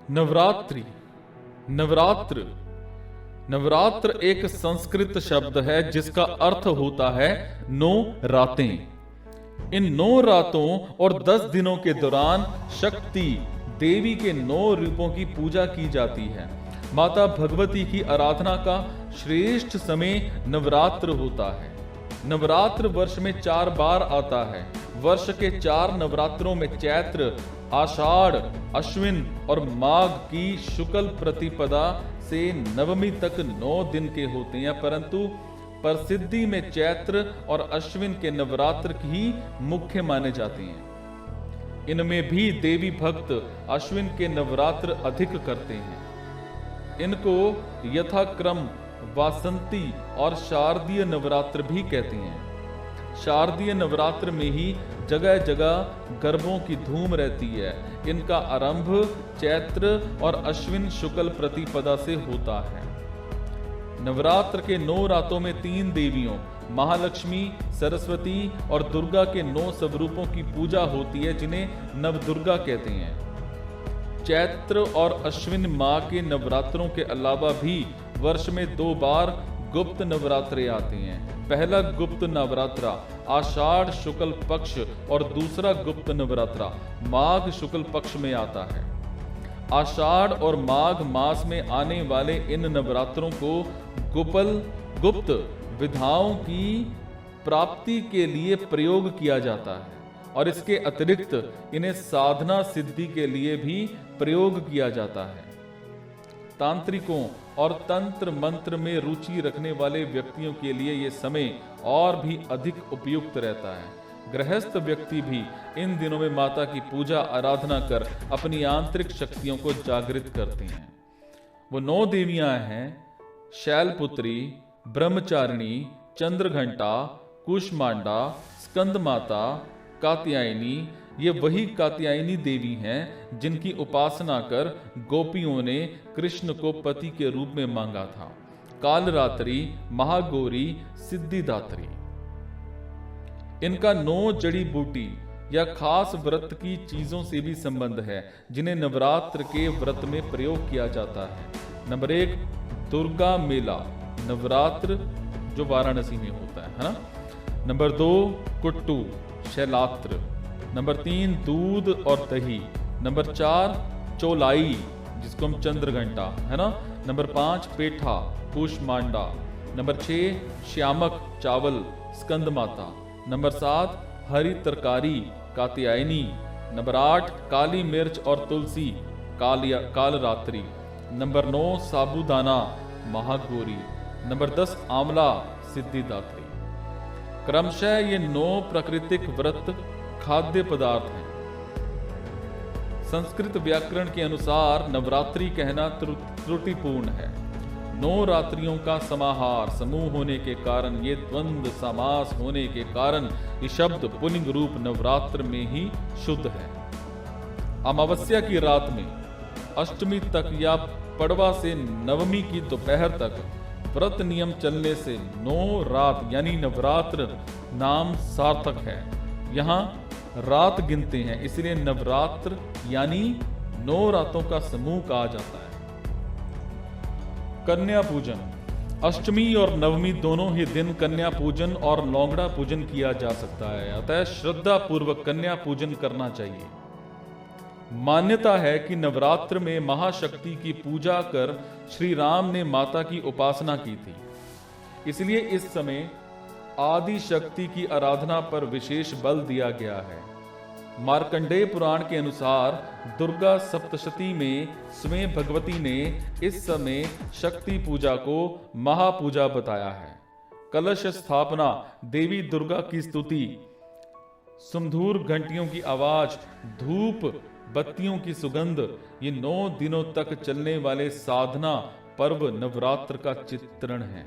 नवरात्रि, नवरात्र, नवरात्र एक संस्कृत शब्द है जिसका अर्थ होता है 9 रातें। इन 9 रातों और 10 दिनों के दौरान शक्ति देवी के 9 रूपों की पूजा की जाती है। माता भगवती की आराधना का श्रेष्ठ समय नवरात्र होता है। नवरात्र वर्ष में 4 बार आता है। वर्ष के 4 नवरात्रों में चैत्र, आषाढ़, अश्विन और माघ की शुक्ल प्रतिपदा से नवमी तक 9 दिन के होते हैं, परंतु प्रसिद्धि में चैत्र और अश्विन के नवरात्र ही मुख्य माने जाते हैं। इनमें भी देवी भक्त अश्विन के नवरात्र अधिक करते हैं। इनको यथाक्रम वासंती और शारदीय नवरात्र भी कहते हैं। शारदीय नवरात्र में ही जगह जगह गरबों की धूम रहती है। इनका आरंभ चैत्र और अश्विन शुक्ल प्रतिपदा से होता है। नवरात्र के 9 रातों में 3 देवियों महालक्ष्मी, सरस्वती और दुर्गा के 9 स्वरूपों की पूजा होती है, जिन्हें नवदुर्गा कहते हैं। चैत्र और अश्विन माह के नवरात्रों के अलावा भी वर्ष में 2 बार गुप्त नवरात्रे आते हैं। पहला गुप्त नवरात्रा आषाढ़ शुक्ल पक्ष और दूसरा गुप्त नवरात्रा माघ शुक्ल पक्ष में आता है। आषाढ़ और माघ मास में आने वाले इन नवरात्रों को गुप्त विधाओं की प्राप्ति के लिए प्रयोग किया जाता है और इसके अतिरिक्त इन्हें साधना सिद्धि के लिए भी प्रयोग किया जाता है। तांत्रिकों और तंत्र मंत्र में रुचि रखने वाले व्यक्तियों के लिए यह समय और भी अधिक उपयुक्त रहता है। गृहस्थ व्यक्ति भी इन दिनों में माता की पूजा आराधना कर अपनी आंतरिक शक्तियों को जागृत करते हैं। वो 9 देवियां हैं शैलपुत्री, ब्रह्मचारिणी, चंद्रघंटा, कुष्मांडा, स्कंद माता, कात्यायनी। ये वही कात्यायनी देवी हैं जिनकी उपासना कर गोपियों ने कृष्ण को पति के रूप में मांगा था। कालरात्रि, महागौरी, सिद्धिदात्री। इनका 9 जड़ी बूटी या खास व्रत की चीजों से भी संबंध है जिन्हें नवरात्र के व्रत में प्रयोग किया जाता है। नंबर 1 दुर्गा मेला नवरात्र जो वाराणसी में होता है ना। नंबर 2 कुट्टू शैलात्र। नंबर 3 दूध और दही। नंबर 4 चौलाई जिसको हम चंद्रघंटा है ना। नंबर 5 पेठा कुष्मांडा। नंबर 6 श्यामक चावल स्कंद माता। नंबर 7 हरी तरकारी कात्यायनी। नंबर 8 काली मिर्च और तुलसी कालरात्रि। नंबर 9 साबूदाना महागौरी। नंबर 10 आंवला सिद्धिदात्री। क्रमशः ये 9 प्राकृतिक व्रत खाद्य पदार्थ हैं। संस्कृत व्याकरण के अनुसार नवरात्रि कहना त्रुटिपूर्ण है। 9 रात्रियों का समाहार समूह होने के कारण, ये द्वंद्व समास होने के कारण ये शब्द पुल्लिंग रूप नवरात्र में ही शुद्ध है। अमावस्या की रात में अष्टमी तक या पड़वा से नवमी की दोपहर तक व्रत नियम चलने से 9 रात यानी नवरात्र नाम सार्थक है। यहाँ रात गिनते हैं, इसलिए नवरात्र यानी 9 रातों का समूह कहा जाता है। कन्या पूजन अष्टमी और नवमी दोनों ही दिन कन्या पूजन और लौंगड़ा पूजन किया जा सकता है, अतः श्रद्धा पूर्वक कन्या पूजन करना चाहिए। मान्यता है कि नवरात्र में महाशक्ति की पूजा कर श्री राम ने माता की उपासना की थी, इसलिए इस समय आदि शक्ति की आराधना पर विशेष बल दिया गया है। मार्कंडेय पुराण के अनुसार दुर्गा सप्तशती में स्वयं भगवती ने इस समय शक्ति पूजा को महापूजा बताया है। कलश स्थापना, देवी दुर्गा की स्तुति, सुमधुर घंटियों की आवाज, धूप बत्तियों की सुगंध, ये 9 दिनों तक चलने वाले साधना पर्व नवरात्र का चित्रण है।